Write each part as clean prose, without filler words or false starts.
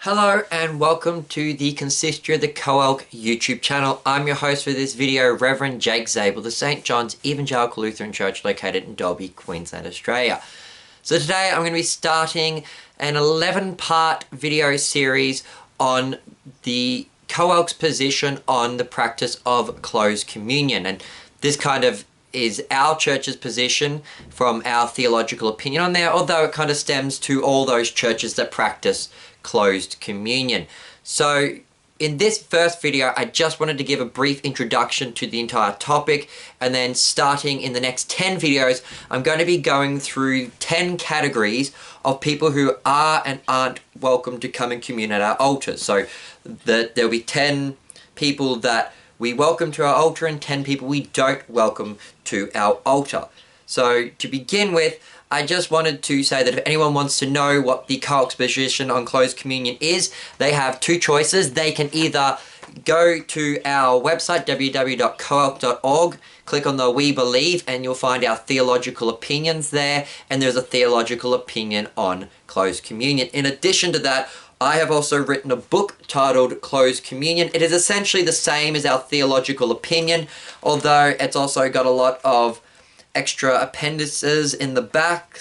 Hello and welcome to the Consistory of the COELC YouTube channel. I'm your host for this video, Reverend Jake Zabel, the St. John's Evangelical Lutheran Church located in Dalby, Queensland, Australia. So today I'm going to be starting an 11-part video series on the COELC's position on the practice of closed communion. And this kind of is our church's position from our theological opinion on there, although it kind of stems to all those churches that practice closed communion. So in this first video, I just wanted to give a brief introduction to the entire topic, and then starting in the next 10 videos, I'm going to be going through 10 categories of people who are and aren't welcome to come and commune at our altars. So there'll be 10 people that we welcome to our altar and 10 people we don't welcome to our altar. So to begin with, I just wanted to say that if anyone wants to know what the COELC's position on closed communion is, they have two choices. They can either go to our website, www.coelc.org, click on the We Believe, and you'll find our theological opinions there, and there's a theological opinion on closed communion. In addition to that, I have also written a book titled Closed Communion. It is essentially the same as our theological opinion, although it's also got a lot of extra appendices in the back,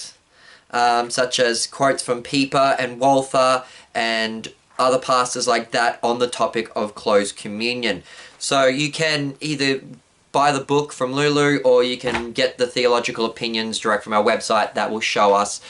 such as quotes from Pieper and Walther and other pastors like that on the topic of closed communion. So you can either buy the book from Lulu, or you can get the theological opinions direct from our website that will show us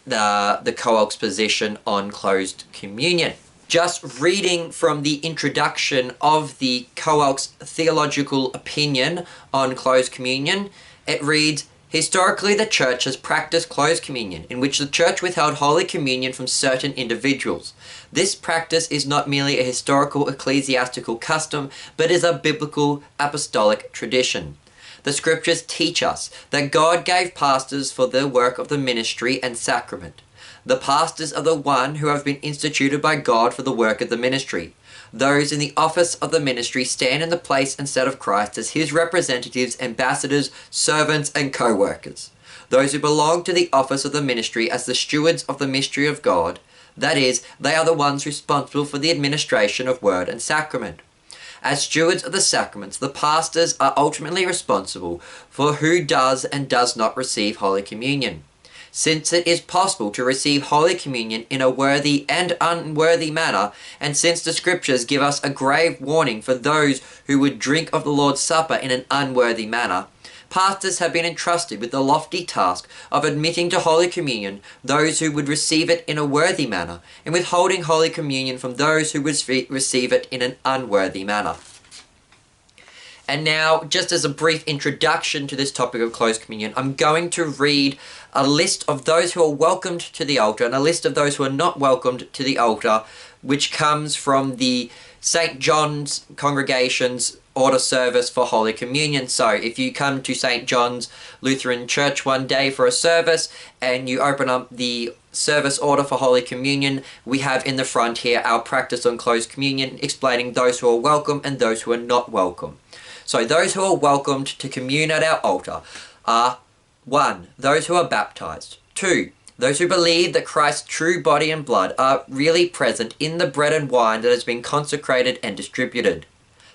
the COELC's position on closed communion. Just reading from the introduction of the COELC's theological opinion on closed communion, it reads, "Historically, the Church has practiced closed communion, in which the Church withheld Holy Communion from certain individuals. This practice is not merely a historical ecclesiastical custom, but is a biblical apostolic tradition. The Scriptures teach us that God gave pastors for the work of the ministry and sacrament. The pastors are the one who have been instituted by God for the work of the ministry. Those in the office of the ministry stand in the place and stead of Christ as his representatives, ambassadors, servants, and co-workers. Those who belong to the office of the ministry as the stewards of the mystery of God, that is, they are the ones responsible for the administration of word and sacrament. As stewards of the sacraments, the pastors are ultimately responsible for who does and does not receive Holy Communion. Since it is possible to receive Holy Communion in a worthy and unworthy manner, and since the Scriptures give us a grave warning for those who would drink of the Lord's Supper in an unworthy manner, pastors have been entrusted with the lofty task of admitting to Holy Communion those who would receive it in a worthy manner, and withholding Holy Communion from those who would receive it in an unworthy manner." And now, just as a brief introduction to this topic of closed communion, I'm going to read a list of those who are welcomed to the altar and a list of those who are not welcomed to the altar, which comes from the St. John's Congregation's order service for Holy Communion. So if you come to St. John's Lutheran Church one day for a service and you open up the service order for Holy Communion, we have in the front here our practice on closed communion, explaining those who are welcome and those who are not welcome. So those who are welcomed to commune at our altar are 1. Those who are baptized. 2. Those who believe that Christ's true body and blood are really present in the bread and wine that has been consecrated and distributed.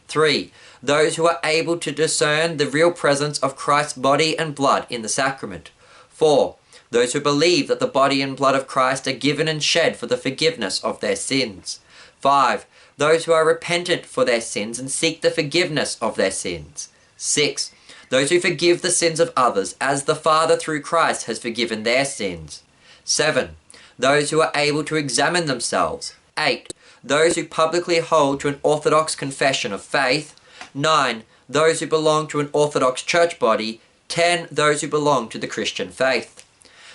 3. Those who are able to discern the real presence of Christ's body and blood in the sacrament. 4. Those who believe that the body and blood of Christ are given and shed for the forgiveness of their sins. 5. Those who are repentant for their sins and seek the forgiveness of their sins. 6. Those who forgive the sins of others, as the Father through Christ has forgiven their sins. 7. Those who are able to examine themselves. 8. Those who publicly hold to an orthodox confession of faith. 9. Those who belong to an orthodox church body. 10. Those who belong to the Christian faith.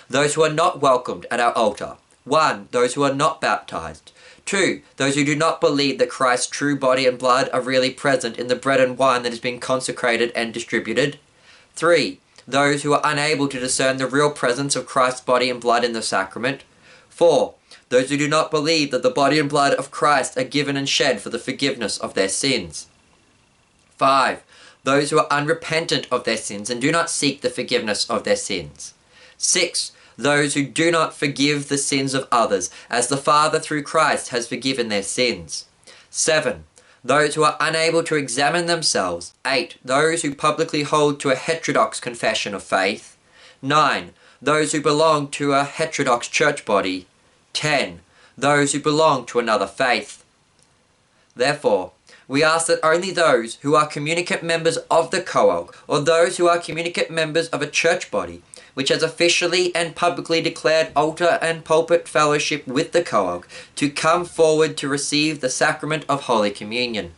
Those who are not welcomed at our altar. 1. Those who are not baptized. 2. Those who do not believe that Christ's true body and blood are really present in the bread and wine that has been consecrated and distributed. 3. Those who are unable to discern the real presence of Christ's body and blood in the sacrament. 4. Those who do not believe that the body and blood of Christ are given and shed for the forgiveness of their sins. 5. Those who are unrepentant of their sins and do not seek the forgiveness of their sins. 6. those who do not forgive the sins of others, as the Father through Christ has forgiven their sins. 7. Those who are unable to examine themselves. 8. Those who publicly hold to a heterodox confession of faith. 9. Those who belong to a heterodox church body. 10. Those who belong to another faith. Therefore, we ask that only those who are communicant members of the coelc, or those who are communicant members of a church body, which has officially and publicly declared altar and pulpit fellowship with the coelc, to come forward to receive the sacrament of Holy Communion.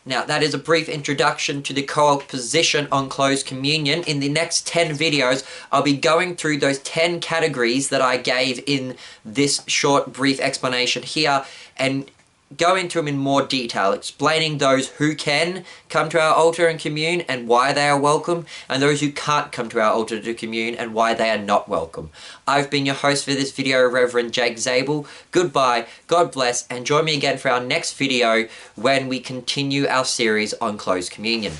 Now, that is a brief introduction to the coelc position on closed communion. In the next 10 videos, I'll be going through those 10 categories that I gave in this short, brief explanation here, and go into them in more detail, explaining those who can come to our altar and commune and why they are welcome, and those who can't come to our altar to commune and why they are not welcome. I've been your host for this video, Reverend Jake Zabel. Goodbye, God bless, and join me again for our next video when we continue our series on closed communion.